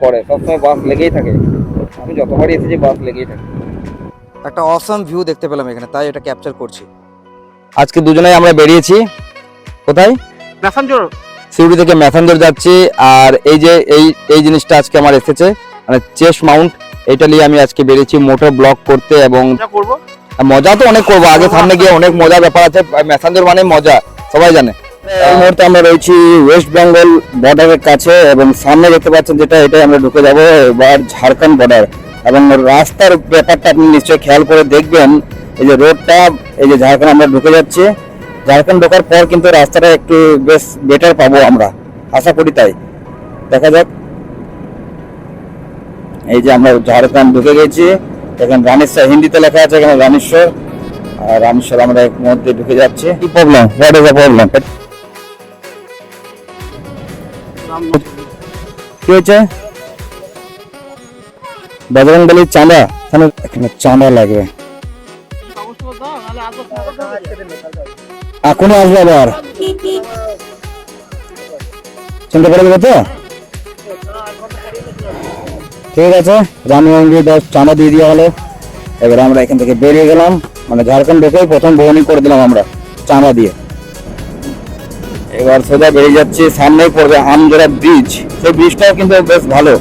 করে সবসময় বাস লেগেই থাকে। আমি যতবারই এসেছি বাস লেগেই থাকে। একটা অসাম ভিউ দেখতে পেলাম এখানে, তাই এটা ক্যাপচার করছি। আজকে দুজনেই আমরা বেরিয়েছি কোথায়? ম্যাসাঞ্জোর। সিউড়ি থেকে ম্যাসাঞ্জোর যাচ্ছি। আর এই যে এই জিনিসটা আজকে আমার এসেছে, মানে চেস্ট মাউন্ট, এটা নিয়ে আমি আজকে বেরিয়েছি মোটর ব্লগ করতে। এবং করবো মজা তো অনেক করবো, আগে সামনে গিয়ে অনেক মজা ব্যাপার আছে। ম্যাসাঞ্জোর মানে মজা, সবাই জানে। এই মুহূর্তে আমরা রয়েছি ওয়েস্ট বেঙ্গল বর্ডারের কাছে, এবং সামনে দেখতে পাচ্ছেন যেটা, এটাই আমরা ঢুকে যাবো এবার ঝাড়খণ্ড বর্ডার। এবং রাস্তার ব্যাপারটা আপনি নিশ্চয়ই খেয়াল করে দেখবেন, এই যে রোডটা, এই যে ঝাড়খণ্ড আমরা ঢুকে যাচ্ছি। ঝাড়খণ্ড ঢোকার পর কিন্তু রাস্তাটা একটু বেশ বেটার পাবো আমরা, আশা করি তাই। দেখা যাক। এই যে আমরা ঝাড়খণ্ড ঢুকে গেছি, এখানে রামেশ্বর হিন্দিতে লেখা আছে, এখানে রামেশ্বর। আর রামেশ্বর আমরা এর মধ্যে ঢুকে যাচ্ছি। কি problem? What is the problem? কি হয়েছে? বজরংবলীর চাঁদা, এখানে চাঁদা লাগবে। এখনই আসবে আবার, চিনতে পারবে তো? ঠিক আছে, রানীগঞ্জে 10 চাঁদা দিয়ে দেওয়া হলো। এবার আমরা এখান থেকে বেরিয়ে গেলাম, মানে ঝাড়খণ্ড ঢুকেই প্রথম বহনি করে দিলাম আমরা চাঁদা দিয়ে। এবার সোজা বেরিয়ে যাচ্ছি, সামনেই পড়বে আমজোড়া ব্রিজ। সেই ব্রিজটাও কিন্তু বেশ ভালো,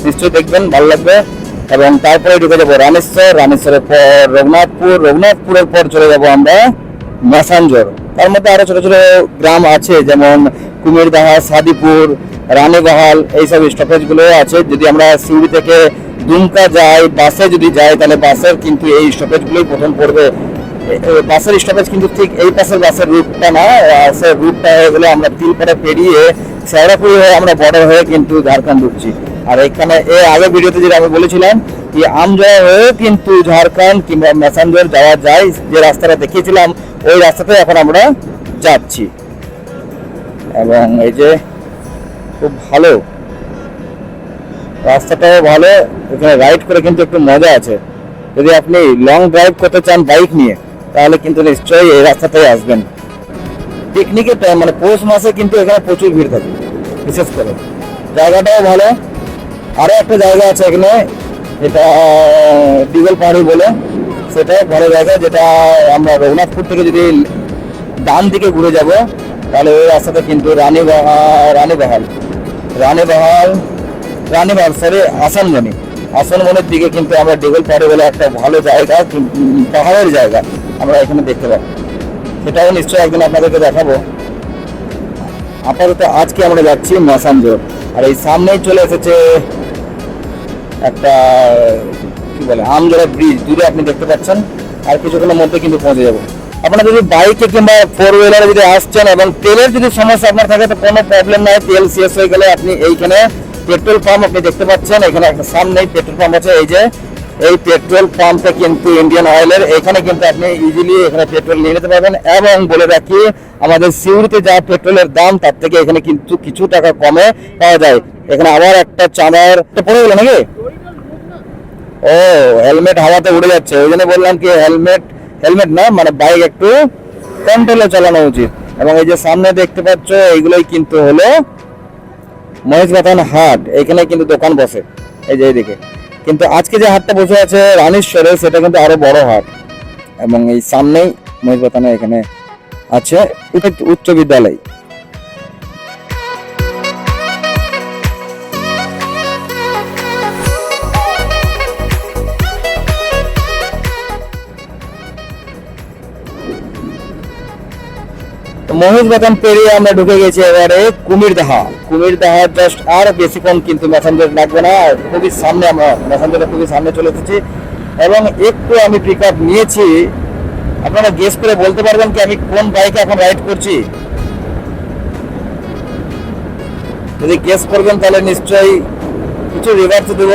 নিশ্চয়ই দেখবেন, ভালো লাগবে। এবং তারপরে ঢুকে যাবো রামেশ্বর, রামেশ্বরের পর রঘুনাথপুর, রঘুনাথপুরের পর চলে যাবো আমরা ম্যাসাঞ্জোর। তার মধ্যে আরো ছোট ছোট গ্রাম আছে, যেমন কুমিরদাহা, সাদিপুর, রানীবাহাল, এইসব স্টপেজ গুলো আছে। যদি আমরা সিউড়ি থেকে দুমকা যাই, বাসে যদি যাই, তাহলে বাসের কিন্তু এই স্টপেজ গুলোই প্রথম পড়বে। বাসের স্টপেজ কিন্তু ঠিক এই পাশের বাসের রুটটা না, বাসের রুটটা হয়ে গেলে আমরা তিলপাড়া পেরিয়ে শেওড়াপুরি হয়ে আমরা বর্ডার হয়ে কিন্তু ঝাড়খণ্ড ঢুকছি। আর এখানে আগে ভিডিওতে যেটা আমি বলেছিলাম কি আমজোড়া হয়ে কিন্তু ঝাড়খণ্ড কিংবা ম্যাসাঞ্জোর যাওয়া যায়, যে রাস্তাটা দেখিয়েছিলাম ওই রাস্তাতে এখন আমরা যাচ্ছি। এবং এই যে খুব ভালো রাস্তাটাও ভালো, এখানে রাইড করে কিন্তু একটু মজা আছে। যদি আপনি লং ড্রাইভ করতে চান বাইক নিয়ে, তাহলে কিন্তু নিশ্চয়ই এই রাস্তাটাই আসবেন। পিকনিকের টাইম মানে পৌষ মাসে কিন্তু এখানে প্রচুর ভিড় থাকে, বিশেষ করে। জায়গাটাও ভালো। আরো একটা জায়গা আছে এখানে, এটা ডিগল পাহাড়ি বলে, সেটা ভালো জায়গা। যেটা আমরা রঘুনাথপুর থেকে যদি ডান দিকে ঘুরে যাব, তাহলে ওই রাস্তাতে কিন্তু রানীবাহাল সরি আসানবনের দিকে কিন্তু আমরা ডিগল পাহাড়ি বলে একটা ভালো জায়গা, পাহাড়ের জায়গা আমরা এখানে দেখতে পাবো। সেটাও নিশ্চয়ই একদিন আপনাদেরকে দেখাবো। আপাতত আজকে আমরা যাচ্ছি ম্যাসাঞ্জোর। আর এই সামনেই চলে এসেছে একটা কি বলে আমজোড়া ব্রিজ, দূরে আপনি দেখতে পাচ্ছেন। আর কিছুক্ষণের মধ্যে কিন্তু পৌঁছে যাবো। আপনারা যদি বাইকে কিংবা 4 হুইলারে যদি আসছেন এবং তেলের যদি সমস্যা আপনার থাকে, তো কোনো প্রবলেম নাই। তেল শেষ হয়ে গেলে আপনি এইখানে পেট্রোল পাম্প আপনি দেখতে পাচ্ছেন, এখানে একটা সামনেই পেট্রোল পাম্প আছে। এই যে এই পেট্রোল পাম্পটা কিন্তু ইন্ডিয়ান অয়েলের, এখানে কিন্তু আপনি ইজিলি এখানে পেট্রোল নিয়ে নিতে পারবেন। এবং বলে রাখি, আমাদের সিউড়িতে যা পেট্রোলের দাম, তার থেকে এখানে কিন্তু কিছু টাকা কমে পাওয়া যায়। এখানে আবার একটা চাঁদার পড়ে গেল নাকি? ও, হেলমেট হাওয়াতে উড়ে যাচ্ছে, ওই জন্য বললাম কি হেলমেট না, মানে বাইক একটু কন্ট্রোলে চালানো উচিত। এবং এই যে সামনে দেখতে পাচ্ছ, এইগুলোই কিন্তু হলো মহেশগাথান হাট। এখানে কিন্তু দোকান বসে, এই যে এইদিকে। কিন্তু আজকে যে হাটটা বসে আছে রানীশ্বরে, সেটা কিন্তু আরো বড় হাট। এবং এই সামনেই মহেশগাথানে এখানে আছে উচ্চ বিদ্যালয়। মহেশগাথান পেরিয়ে আমরা ঢুকে গেছি এবারে কুমিরদাহা জাস্ট আর বেশিক্ষণ কিন্তু ম্যাসাঞ্জোর লাগবে না, খুবই সামনে। আমরা ম্যাসাঞ্জোরের খুবই সামনে চলে এসেছি। এবং একটু আমি পিক আপ নিয়েছি। আপনারা গেস করে বলতে পারবেন কি আমি কোন বাইকে এখন রাইড করছি? যদি গেস করবেন তাহলে নিশ্চয়ই কিছু রিভার্স দেব।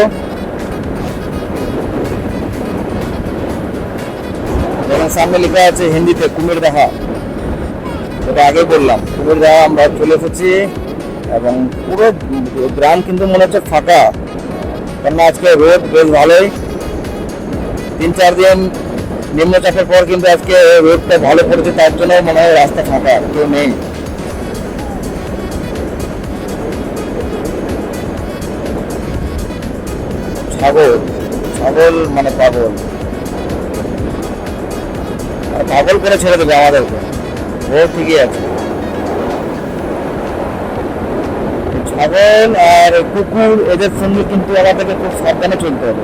এখানে সামনে লেখা আছে হিন্দিতে কুমিরদাহা, এটা আগে বললাম। কুমিরদাহা আমরা চলে এসেছি। এবং পুরো গ্রাম কিন্তু মনে হচ্ছে ফাঁকা, কেননা আজকে রোদ বেশ ভালোই। 3-4 দিন নিম্নচাপের পর কিন্তু আজকে রোদটা ভালো পড়েছে, তার জন্য মনে হয় রাস্তা ফাঁকা, কেউ নেই। ছাগল, ছাগল মানে পাগল, আর পাগল করে ছেড়ে দেবে আমাদেরকে। ও ঠিকই আছে। ছাগল আর কুকুর এদের সঙ্গে কিন্তু আমাদেরকে খুব সাবধানে চলতে হবে।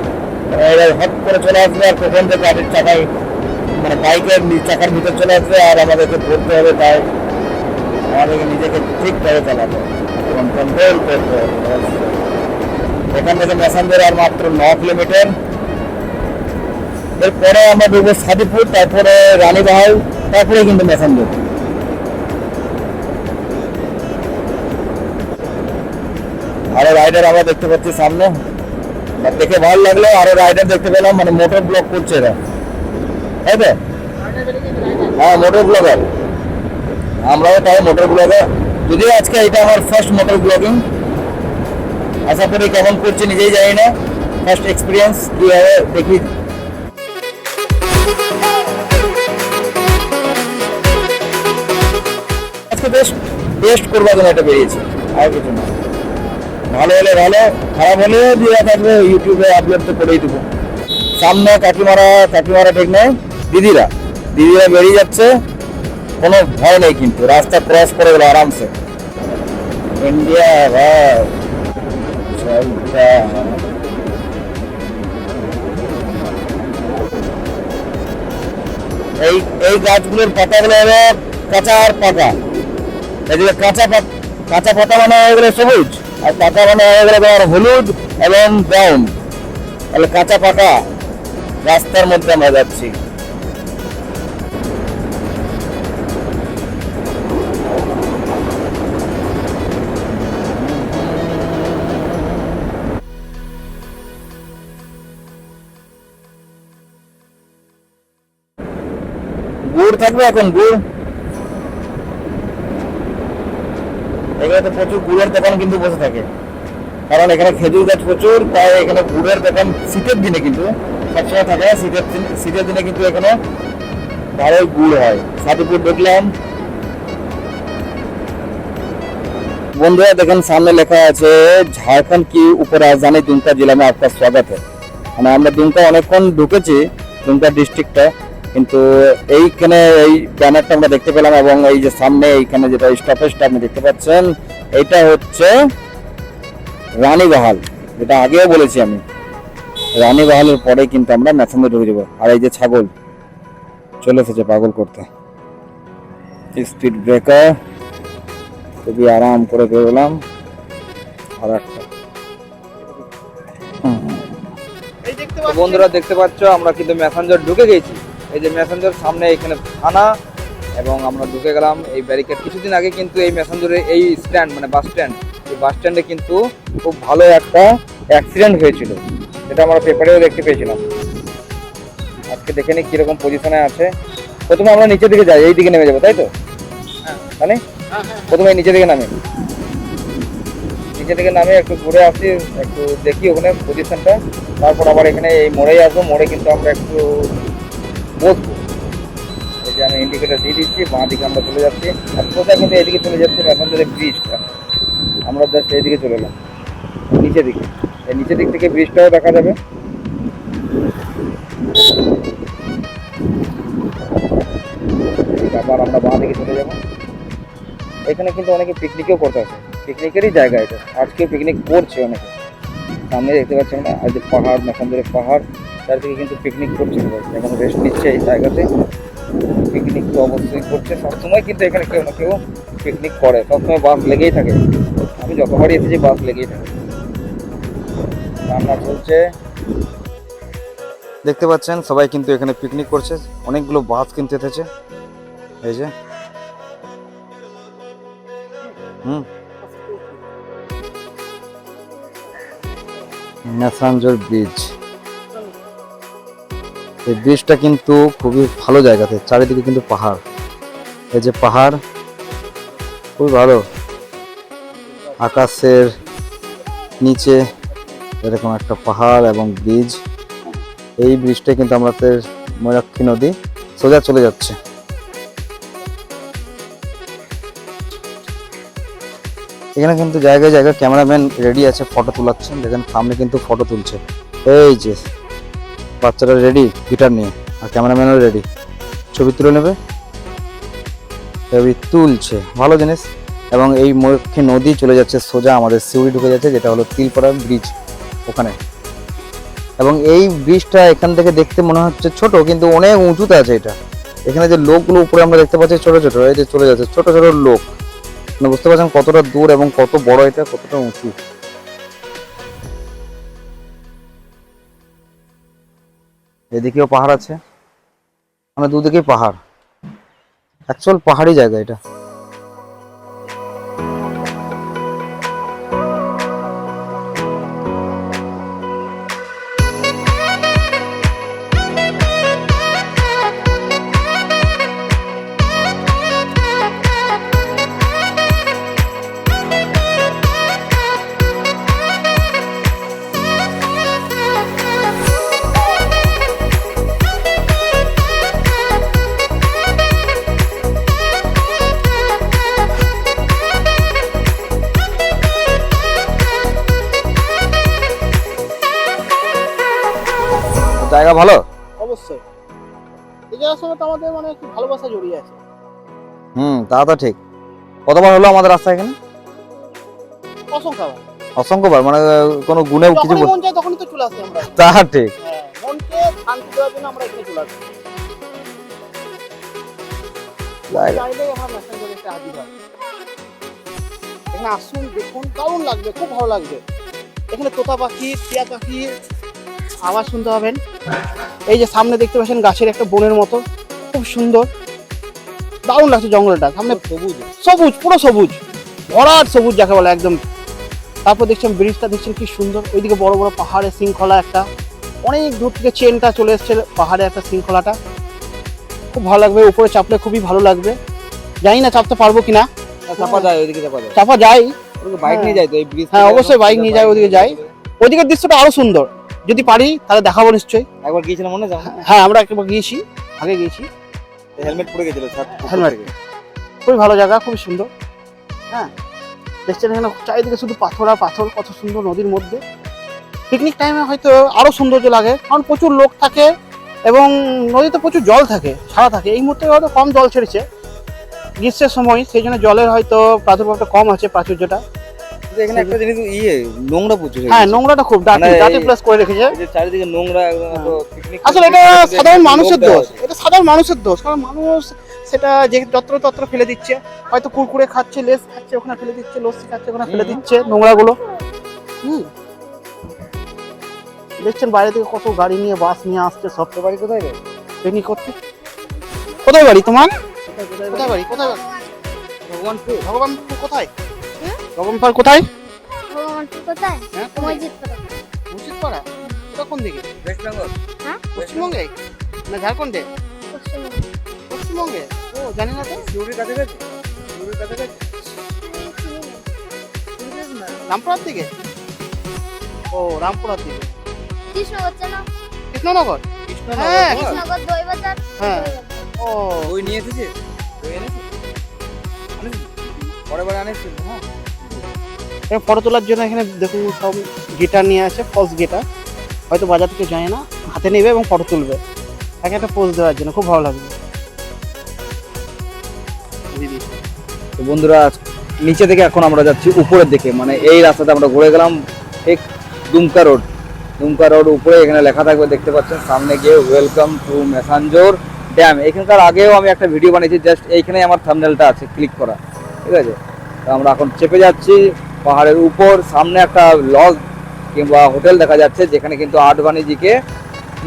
এরা হট করে চলে আসবে আর কখন থেকে গাড়ির চাকায় মানে বাইকের চাকার ভিতর চলে আসবে আর আমাদেরকে ধরতে হবে। তাই আমাদেরকে নিজেকে ঠিকভাবে চালাতে হবে এবং কন্ট্রোল করতে হবে। এখান থেকে ম্যাসাঞ্জর আর মাত্র 9 কিলোমিটার। এরপরে আমরা ঢুকবো সাদিপুর, তারপরে রানীবাহাল, তারপরে কিন্তু ম্যাসাঞ্জর। আরো রাইডার আমরা দেখতে পাচ্ছি সামনে, দেখে ভালো লাগলো। আরো রাইডার দেখতে পেলাম, মানে মোটর ব্লগ করছে এরা, তাই তো? হ্যাঁ, মোটর ব্লগার। আমরাও তাই মোটর ব্লগার, যদিও আজকে এটা আমার ফার্স্ট মোটর ব্লগিং। আশা করি কেমন করছি নিজেই জানি না, ফার্স্ট এক্সপিরিয়েন্স কি হবে দেখি। আজকে বেশ টেস্ট করবার জন্য এটা বেরিয়েছি, আর কিছু না। ভালো হলে ভালো, খারাপ হলেও দিয়ে থাকবে, ইউটিউবে আপলোড তো করেই দেবো। সামনে কাকিমারা, কাকিমারা ঠিক নেই, দিদিরা দিদিরা বেরিয়ে যাচ্ছে, কোনো ভয় নেই কিন্তু, রাস্তা ক্রস করে গেলো আরামসে। ইন্ডিয়া ভাই, এই এই গাছগুলোর পাতাগুলো হলো কাঁচা আর পাকা। এদিকে কাঁচা পাতা মানে হয়ে গেলে সবুজ, আর পাকা মানে হয়ে গেলে তোমার হলুদ এবং ব্রাউন। তাহলে কাঁচা পাকা রাস্তার মধ্যে আমরা যাচ্ছি। গুড় থাকবে এখন, গুড় এখানে তো প্রচুর গুড়ের দোকান কিন্তু বসে থাকে, কারণ এখানে খেজুর গাছ প্রচুর, তাই এখানে গুড়ের দোকান শীতের দিনে কিন্তু সবসময় থাকে। শীতের দিনে কিন্তু এখানে ভালোই গুড় হয়। সাদিপুর ঢুকলাম। বন্ধুরা দেখেন সামনে লেখা আছে ঝাড়খণ্ড কি উপরাজধানী দুমকা জেলা মে আপনার স্বাগত है। মানে আমরা দুমকা অনেকক্ষণ ঢুকেছি, দুমকা ডিস্ট্রিক্টটা, কিন্তু এইখানে এই ব্যানারটা আমরা দেখতে পেলাম, এবং এই যে সামনে এইখানে যেটা স্টপেজটা আপনি দেখতে পাচ্ছেন, এইটা হচ্ছে রানীবাহাল, যেটা আগেও বলেছি আমি। রানীবাহালের পরে কিন্তু আমরা ম্যাসাঞ্জর ঢুকে যাবো। আর এই যে ছাগল চলে এসেছে পাগল করতে, স্পিড ব্রেকার, খুবই আরাম করে বেরোলাম। আর একটা বন্ধুরা দেখতে পাচ্ছ আমরা কিন্তু ম্যাসাঞ্জর ঢুকে গেছি। এই যে ম্যাসাঞ্জর সামনে এখানে থানা, এবং আমরা ঢুকে গেলাম এই ব্যারিকেড। কিছুদিন আগে কিন্তু এই ম্যাসাঞ্জরের এই স্ট্যান্ড মানে বাস স্ট্যান্ড, এই বাস স্ট্যান্ডে কিন্তু খুব ভালো একটা অ্যাক্সিডেন্ট হয়েছিল, সেটা আমরা পেপারেও দেখতে পেয়েছিলাম। আজকে দেখে নিই কীরকম পজিশনে আছে। প্রথমে আমরা নিচের দিকে যাই, এই দিকে নেমে যাবো, তাই তো? মানে প্রথমে নিচের দিকে নামি, নিচে থেকে নামে একটু ঘুরে আসি, একটু দেখি ওখানে পজিশনটা, তারপর আবার এখানে এই মোড়েই আসবো। মোড়ে কিন্তু আমরা একটু বসবো। এই যে আমি ইন্ডিকেটার দিয়ে দিচ্ছি, বাঁ দিকে আমরা চলে যাচ্ছি। আর কোথায় কিন্তু এইদিকে চলে যাচ্ছে ম্যাসাঞ্জরের ব্রিজটা, আমরা জাস্ট এইদিকে চলে এলাম নিচের দিকে। এই নিচের দিক থেকে ব্রিজটাও দেখা যাবে। আবার আমরা বাঁ দিকে চলে যাবো। এখানে কিন্তু অনেকে পিকনিকও করতে আসে, পিকনিকেরই জায়গা এটা। আজকেও পিকনিক করছে অনেকে, সামনে দেখতে পাচ্ছেন না, আর যে পাহাড়, ম্যাসাঞ্জরের পাহাড়, চারদিকে কিন্তু পিকনিক করছে সবাই, এখন রেস্ট নিচ্ছে এই জায়গাতে। পিকনিক তো অবশ্যই করছে, সবসময় কিন্তু এখানে কেউ না কেউ পিকনিক করে, সবসময় বাস লেগেই থাকে। আমি যতবারই এসেছি বাস লেগেই থাকে। রান্না চলছে, দেখতে পাচ্ছেন সবাই কিন্তু এখানে পিকনিক করছে। অনেকগুলো বাস কিন্তু এসেছে, এই যে ম্যাসাঞ্জর ব্রিজ। এই ব্রিজটা কিন্তু খুবই ভালো জায়গাতে, চারিদিকে কিন্তু পাহাড়, এই যে পাহাড় খুবই ভালো। আকাশের নিচে এরকম একটা পাহাড় এবং ব্রিজ। এই ব্রিজটা কিন্তু আমাদের ময়ূরাক্ষী নদী সোজা চলে যাচ্ছে। এখানে কিন্তু জায়গায় জায়গায় ক্যামেরাম্যান রেডি আছে, ফটো তোলাচ্ছেন। দেখেন সামনে কিন্তু ফটো তুলছে। এই যে বাচ্চারা রেডি গিটার নিয়ে, আর ক্যামেরাম্যানও রেডি, ছবি তুলে নেবে। ছবি তুলছে, ভালো জিনিস। এবং এই মুখে নদী চলে যাচ্ছে সোজা আমাদের সিউড়ি ঢুকে যাচ্ছে, যেটা হলো তিলপাড়া ব্রিজ ওখানে। এবং এই ব্রিজটা এখান থেকে দেখতে মনে হচ্ছে ছোট, কিন্তু অনেক উঁচুতে আছে এটা। এখানে যে লোকগুলো উপরে আমরা দেখতে পাচ্ছি ছোট ছোট, এই যে চলে যাচ্ছে ছোট ছোট লোক, মানে বুঝতে পারছেন কতটা দূর এবং কত বড় এটা, কতটা উঁচু। এদিকেও পাহাড় আছে, মানে দুদিকেই পাহাড়, অ্যাকচুয়াল পাহাড়ি জায়গা এটা। জায়গা ভালো, অবশ্যই এই জায়গার সঙ্গে তো আমাদের মানে একটু ভালোবাসা জড়িয়ে আছে। তা তো ঠিক। কতবার হলো আমাদের রাস্তা এখানে? অসংখ্যবার। অসংখ্যবার, মানে কোনো গুণে কিছু যখনই মন চায় তখনই তো চলে আসি আমরা। তা ঠিক। হ্যাঁ, মনকে শান্তি দেওয়ার জন্য আমরা এখানে চলে আসি। জায়গা চাইলেই আমার মেসেঞ্জারে এসে হাজির হয়। এখানে আসুন, দেখুন, দারুণ লাগবে, খুব ভালো লাগবে। এখানে তোতা পাখি, টিয়া পাখি আওয়াজ শুনতে পাবেন। এই যে সামনে দেখতে পাচ্ছেন গাছের একটা বনের মতো, খুব সুন্দর, দারুণ লাগছে জঙ্গলটা। সামনে সবুজ সবুজ, পুরো সবুজ, ভরাট সবুজ যাকে বলে একদম। তারপর দেখছেন ব্রিজটা, দেখছেন কি সুন্দর, ওইদিকে বড় বড় পাহাড়ের শৃঙ্খলা একটা, অনেক দূর থেকে চেনটা চলে এসছে পাহাড়ে একটা শৃঙ্খলাটা, খুব ভালো লাগবে। উপরে চাপলে খুবই ভালো লাগবে, জানি না চাপতে পারবো কিনা। চাপা যায় ওইদিকে, চাপা যায়, চাপা যাই, বাইক নিয়ে যায় তো এই ব্রিজ। হ্যাঁ অবশ্যই বাইক নিয়ে যাই, ওদিকে যাই। ওদিকের দৃশ্যটা আরো সুন্দর, যদি পারি তাহলে দেখাবো নিশ্চয়ই। একবার গিয়েছিলাম মনে আছে? হ্যাঁ আমরা একবার গিয়েছি, আগে গিয়েছি। হেলমেট পরে গেছিল, হেলমেট, খুবই ভালো জায়গা, খুবই সুন্দর। হ্যাঁ দেখছেন এখানে চারিদিকে শুধু পাথর আর পাথর, কত সুন্দর নদীর মধ্যে। পিকনিক টাইমে হয়তো আরো সৌন্দর্য লাগে, কারণ প্রচুর লোক থাকে এবং নদীতে প্রচুর জল থাকে, ছাড়া থাকে। এই মুহূর্তে হয়তো কম জল ছেড়েছে গ্রীষ্মের সময়, সেই জন্য জলের হয়তো প্রাদুর্ভাবটা কম আছে, প্রাচুর্যটা। এখানে একটা জিনিস নোংরা প্রচুর। হ্যাঁ নোংরাটা খুব ডার্টি, মানে ডার্টি প্লাস করে রেখেছে। এই যে চারিদিকে নোংরা একদম, এত পিকনিক। আসলে এটা সাধারণ মানুষের দোষ, এটা সাধারণ মানুষের দোষ, কারণ মানুষ সেটা যে যত্র ফেলে দিচ্ছে। হয়তো কুরকুরে খাচ্ছে, লেস খাচ্ছে, ওখানে ফেলে দিচ্ছে, লস্যি খাচ্ছে, ওখানে ফেলে দিচ্ছে নোংরাগুলো। দেখছেন বাইরে থেকে কত গাড়ি নিয়ে, বাস নিয়ে আসছে সব। বাড়ি কোথায় রে? পিকনিক করতে। কোথায় বাড়ি তোমার? কোথায় বাড়ি? কোথায় বাড়ি? ভগবানপুর। ভগবানপুর কোথায়? ভগবানপুর কোথায়? ভগবানপুর কোথায়? হ্যাঁ মসজিদ পাড়া। মসজিদ পাড়া। এটা কোন দিকে? ওয়েস্ট বেঙ্গল। হ্যাঁ? পশ্চিমবঙ্গে না ঝাড়খণ্ডে? পশ্চিমবঙ্গে। পশ্চিমবঙ্গে। ও জানি না তো। সিউড়ির কাছাকাছি। সিউড়ির কাছাকাছি। রামপুরার দিকে? ও রামপুরার দিকে। কৃষ্ণনগর চেনো? কৃষ্ণনগর? হ্যাঁ। কৃষ্ণনগর দই বাজার। হ্যাঁ। ও দই নিয়ে এসেছিস? দই এনেছিস? পরে আনিস? হ্যাঁ। এখানে ফটো তোলার জন্য এখানে দেখুন সব গিটার নিয়ে আছে, ফলস গিটার। হয়তো বাজার থেকে যায় না, হাতে নেবে এবং ফটো তুলবে, তাকে একটা পোজ দেওয়ার জন্য খুব ভালো লাগবে। তো বন্ধুরা নিচে থেকে এখন আমরা যাচ্ছি উপরের দিকে, মানে এই রাস্তাতে আমরা ঘুরে গেলাম ঠিক দুমকা রোড। দুমকা রোড উপরে এখানে লেখা থাকবে, দেখতে পাচ্ছেন সামনে গিয়ে ওয়েলকাম টু মেসাঞ্জোর ড্যাম। এখানকার আগেও আমি একটা ভিডিও বানিয়েছি, জাস্ট এইখানে আমার থাম্বনেলটা আছে, ক্লিক করা, ঠিক আছে। তো আমরা এখন চেপে যাচ্ছি পাহাড়ের উপর। সামনে একটা লজ কিংবা হোটেল দেখা যাচ্ছে, যেখানে কিন্তু আডবাণীজিকে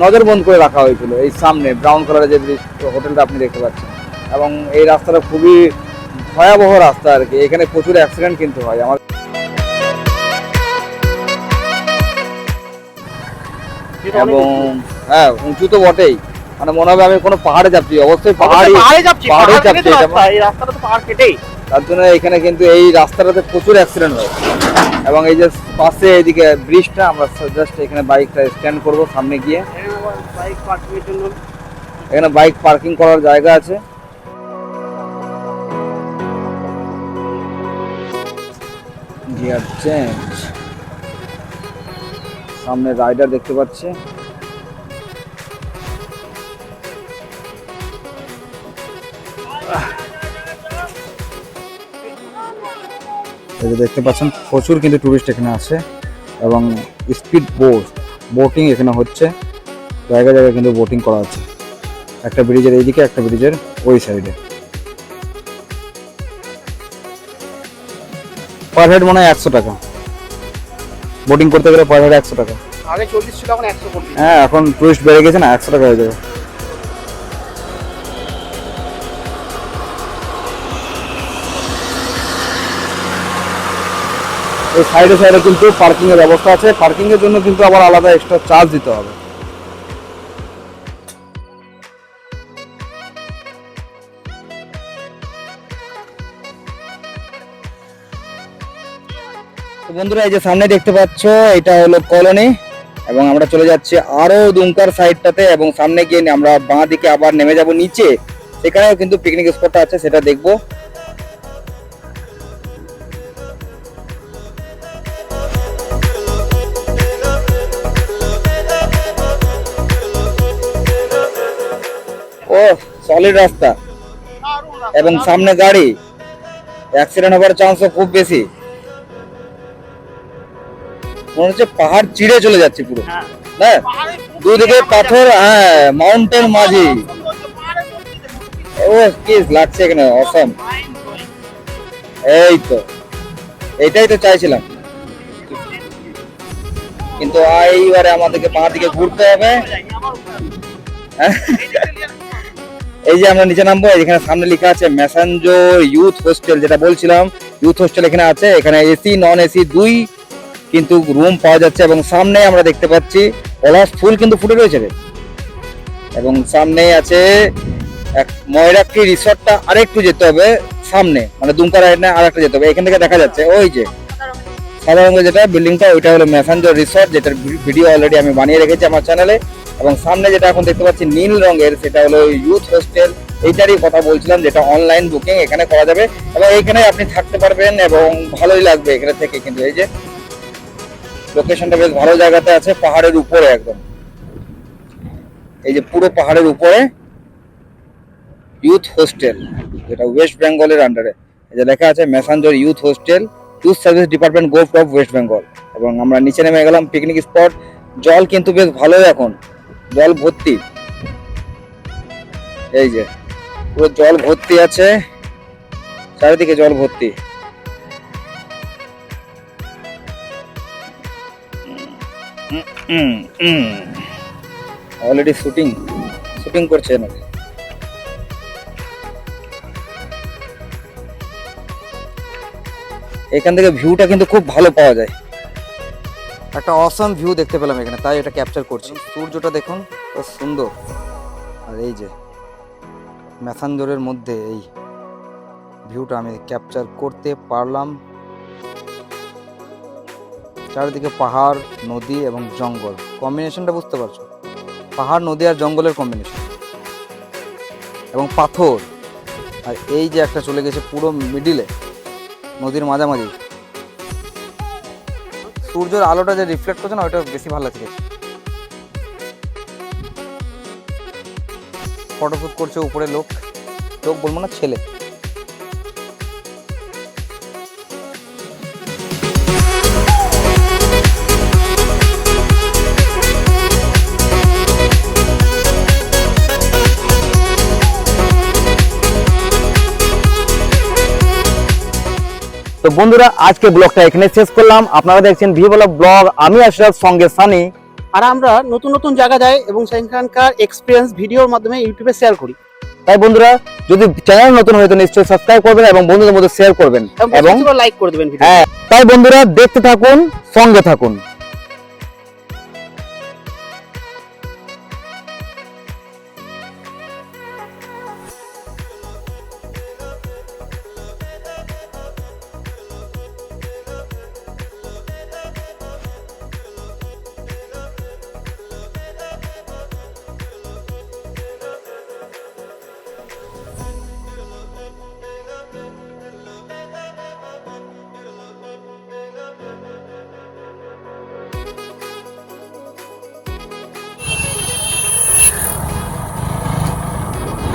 নজরবন্দ করে রাখা হয়েছিল। এই সামনে ব্রাউন কালারের যে হোটেলটা আপনি দেখতে পাচ্ছেন। এবং এই রাস্তাটা খুবই ভয়াবহ রাস্তা আর কি, এখানে প্রচুর অ্যাক্সিডেন্ট কিন্তু হয়। আমার এবং হ্যাঁ উঁচু তো বটেই, মানে মনে হবে আমি কোনো পাহাড়ে যাচ্ছি, অবশ্যই পাহাড়ে যাচ্ছি এই রাস্তাটা তো পাহাড় কেটেই। তার জন্য এখানে কিন্তু এই রাস্তাটাতে প্রচুর অ্যাক্সিডেন্ট হয়। এবং এই যে পাশে এইদিকে ব্রিজটা, আমরা জাস্ট এখানে বাইকটা স্ট্যান্ড করব সামনে গিয়ে। বাইক পার্কিংয়ের জন্য এখানে বাইক পার্কিং করার জায়গা আছে। গিয়ার চেঞ্জ, সামনে রাইডার দেখতে পাচ্ছি। এই যে দেখতে পাচ্ছেন প্রচুর কিন্তু টুরিস্ট এখানে আছে এবং স্পিড বোটিং এখানে হচ্ছে, জায়গায় জায়গায় কিন্তু বোটিং করা হচ্ছে, একটা ব্রিজের এইদিকে একটা ব্রিজের ওই সাইডে। পার হেড মনে হয় 100 টাকা, বোটিং করতে গেলে পার হেড 100 টাকা। আগে 40 ছিল, এখন 100 করে দিয়েছে। হ্যাঁ, এখন টুরিস্ট বেড়ে গেছে না, 100 টাকা হয়ে যাবে। এই সাইডে সাইডে কিন্তু পার্কিং এর ব্যবস্থা আছে, পার্কিং এর জন্য কিন্তু আবার আলাদা এক্সট্রা চার্জ দিতে হবে। তো বন্ধুরা, এই যে সামনে দেখতে পাচ্ছ এটা হলো কলোনি এবং আমরা চলে যাচ্ছি আরো দুমকার সাইডটাতে, এবং সামনে গিয়ে আমরা বাঁ দিকে আবার নেমে যাব নিচে, সেখানেও কিন্তু পিকনিক স্পটটা আছে, সেটা দেখবো। ও সলিড রাস্তা এবং সামনে গাড়ি, অ্যাক্সিডেন্ট হওয়ার চান্সও খুব বেশি। মনে হচ্ছে পাহাড় চিড়ে চলে যাচ্ছে পুরো, না দুদিকে পাথর, হ্যাঁ মাউন্টেন মাঝি। ও কি লাগছে এখানে, অসম। এই তো এইটাই তো চাইছিলাম, কিন্তু এইবারে আমাদেরকে বাঁ দিকে ঘুরতে হবে। এই যে আমরা নিচে নামবো, এখানে সামনে লেখা আছে ম্যাসাঞ্জোর ইউথ হোস্টেল, যেটা বলছিলাম ইউথ হোস্টেল এখানে আছে। এখানে এসি নন এসি দুই কিন্তু রুম পাওয়া যাচ্ছে, এবং সামনে আমরা দেখতে পাচ্ছি পলাশ ফুল কিন্তু ফুটে রয়েছে রে। এবং সামনে আছে এক ময়রাক্ষী রিসর্টটা, আরেকটু যেতে হবে সামনে, মানে দুমকা রাইড না আরেকটা যেতে হবে। এখান থেকে দেখা যাচ্ছে ওই যে সাদা রঙের যেটা বিল্ডিংটা, ওইটা হলো ম্যাসাঞ্জোর রিসর্ট, যেটার ভিডিও অলরেডি আমি বানিয়ে রেখেছি আমার চ্যানেলে। এবং সামনে যেটা এখন দেখতে পাচ্ছি নীল রঙের, সেটা হলো ইউথ হোস্টেল। এইটারই কথা বলছিলাম, যেটা অনলাইন বুকিং এখানে করা যাবে এবং এইখানে আপনি থাকতে পারবেন এবং ভালোই লাগবে এখানে থেকে। কিন্তু এই যে লোকেশনটা বেশ ভালো জায়গাতে আছে, পাহাড়ের উপরে একদম, এই যে পুরো পাহাড়ের উপরে ইউথ হোস্টেল, যেটা ওয়েস্ট বেঙ্গলের আন্ডারে। এই যে লেখা আছে Massanjore youth hostel, youth service department gov of West Bengal. এবং আমরা নিচে নেমে গেলাম, পিকনিক স্পট। জল কিন্তু বেশ ভালোই, এখন জল ভর্তি, এই যে পুরো জল ভর্তি আছে, চারিদিকে জল ভর্তি। অলরেডি শুটিং করছে নাকি। এখান থেকে ভিউটা কিন্তু খুব ভালো পাওয়া যায়, একটা অসাম ভিউ দেখতে পেলাম এখানে, তাই এটা ক্যাপচার করছি। সূর্যটা দেখুন কত সুন্দর, আর এই যে ম্যাসাঞ্জোরের মধ্যে এই ভিউটা আমি ক্যাপচার করতে পারলাম। চারিদিকে পাহাড়, নদী এবং জঙ্গল, কম্বিনেশনটা বুঝতে পারছো, পাহাড়, নদী আর জঙ্গলের কম্বিনেশন, এবং পাথর। আর এই যে একটা চলে গেছে পুরো মিডিলে, নদীর মাঝামাঝি, সূর্যের আলোটা যে রিফ্লেক্ট করছে না, ওইটা বেশি ভালো লাগছে। ফটোশুট করছে উপরে লোক বলবো না, ছেলে। তো বন্ধুরা, আজকে ব্লগটা এখানে শেষ করলাম। আপনারা দেখছেন ভিভোলা ব্লগ, আমি আশরাফ, সঙ্গে সানি। আর আমরা নতুন নতুন জায়গা যাই এবং সেখানকার এক্সপিরিয়েন্স ভিডিওর মাধ্যমে ইউটিউবে শেয়ার করি। তাই বন্ধুরা, যদি চ্যানেল নতুন হয় তো নিশ্চয়ই সাবস্ক্রাইব করবেন এবং বন্ধুদের মধ্যে শেয়ার করবেন এবং লাইক করে দেবেন। হ্যাঁ, তাই বন্ধুরা দেখতে থাকুন, সঙ্গে থাকুন।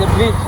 ব্রিজ